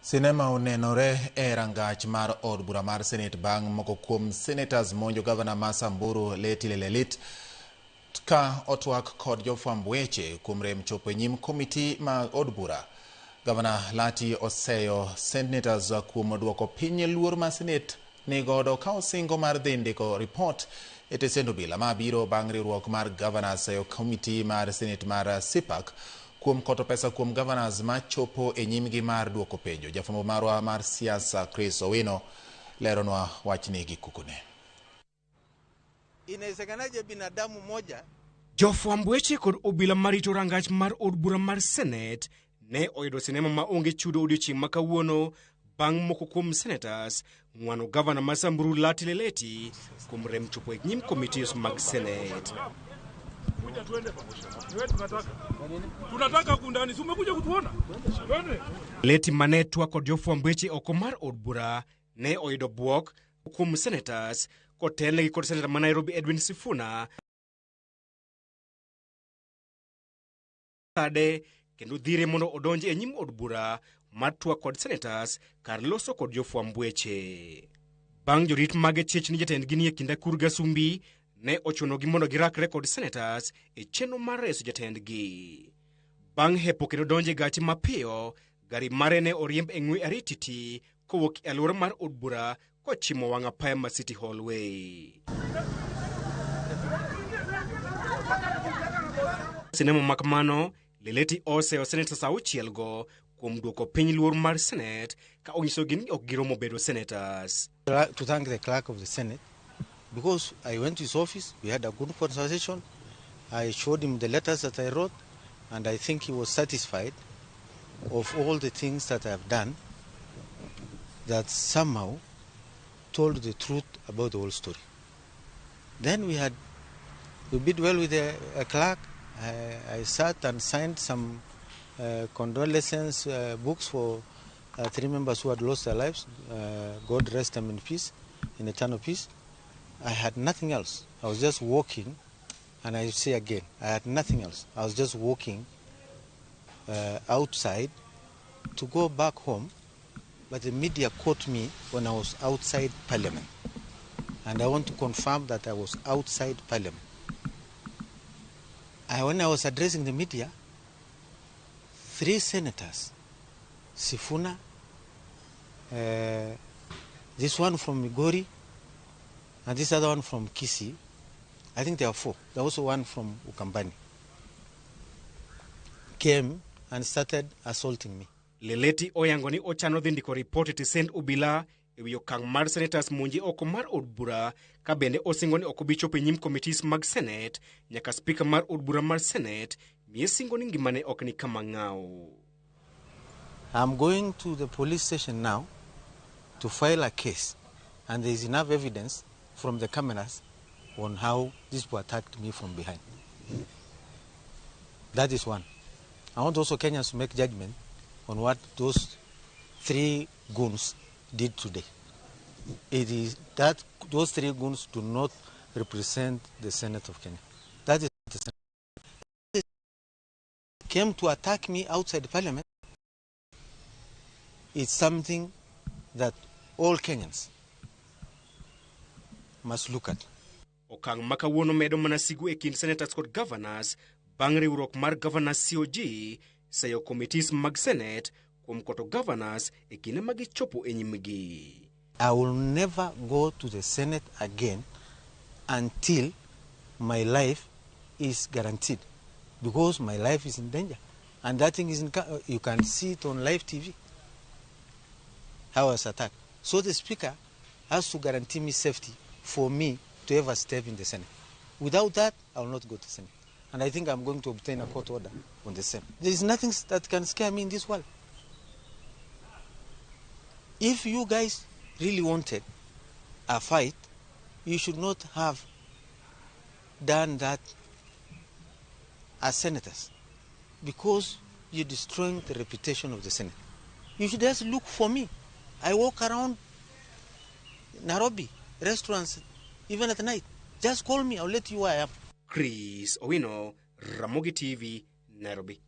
Sinema onenore e rangach mar od bura mar Senate bang' moko kuom senetas monjo Gavana ma Samburu Leleti ka otwak kod jofwamb weche kuom rem chopo e nyim komiti mag od bura. Gavana Leleti oseyo senetas kuom duoko piny luor ma Senate nigodo ka osingo mar dhi ndiko ripot e tesend obila ma biro bang' riwruok mar Governors e komiti mar Senate mar Sipak kuom koto pesa kuom governors ma chopo e nyimgi mar duoko penjo. Jafwambo marwa mar siasa Chris Owino leronwa wachni gi kukune. Inawezekanaje binadamu moja? Jofwamb weche kod obila marito rangach mar od bura mar Senate ne oyudo sinema ma onge chudo odiochieng' ma kawuono bang' moko kuom senetas ng'wano Gavana ma Samburu Leleti kuom rem chopo e nyim committees mag Senate. Tunataka kundani, umekuja kutuona. Leleti manetwa kod jofwamb weche oko mar od bura ne oyudo buok kuom senetas kotelnegi kod seneta ma Nairobi Edwin Sifuna kendo dhire mondo odonji e nyim od bura matwa kod senetas kar loso kod jofwamb weche. Bang' jorit mage chich ni jatendgi ni e kinda kur Gasumbi ne ochunogi mondo girakre kod senetas e chenro mar reso jatendgi. Bang' hepo kendo donje gachi mapiyo, gari mare ne oriemb e ng'we arititi kowuok e alwora mar od bura kochimo wang' apaya ma City Hallway. Sinema makamano, Leleti oseyo senetas auchielgo kuom duoko piny luor mar Senate ka onyisogi ni ok giromo bedo senetas. To thank the clerk of the Senate, because I went to his office, we had a good conversation. I showed him the letters that I wrote, and I think he was satisfied of all the things that I have done that somehow told the truth about the whole story. Then we bid well with the clerk. I sat and signed some condolences books for 3 members who had lost their lives. God rest them in peace, in eternal peace. I had nothing else. I was just walking, and I say again, I had nothing else. I was just walking outside to go back home, but the media caught me when I was outside Parliament. And I want to confirm that I was outside Parliament. When I was addressing the media, 3 senators, Sifuna, this one from Migori, and this other one from Kisii, I think there are 4. There was also one from Ukambani, came and started assaulting me. Leleti oyango ni ochano dhi ndiko ripot e tesend obila e wi okang' mar senetas monje oko mar od bura ka bende osingo ni ok obi chopo e nyim committees mag Senate nyaka spika mar od bura mar Senate miye singo ni ngimane ok ni kama ng'aw. I'm going to the police station now to file a case, and there is enough evidence from the cameras on how these people attacked me from behind. That is one. I want also Kenyans to make judgment on what those 3 goons did today. It is that those 3 goons do not represent the Senate of Kenya. That is the Senate. They came to attack me outside Parliament. It's something that all Kenyans must look at. Okang' makawuono medo mana sigu e kind senators kod governors bang' riwruok mar governors COG seyo committees mag Senate kuom koto governors e kinde ma gichopo e nyimgi. I will never go to the Senate again until my life is guaranteed, because my life is in danger, and that thing is you can see it on live TV how I was attacked. So the speaker has to guarantee me safety for me to ever step in the Senate. Without that, I will not go to the Senate. And I think I'm going to obtain a court order on the same. There is nothing that can scare me in this world. If you guys really wanted a fight, you should not have done that as senators, because you're destroying the reputation of the Senate. You should just look for me. I walk around Nairobi, restaurants, even at night. Just call me, I'll let you where I am. Chris Owino, Ramogi TV, Nairobi.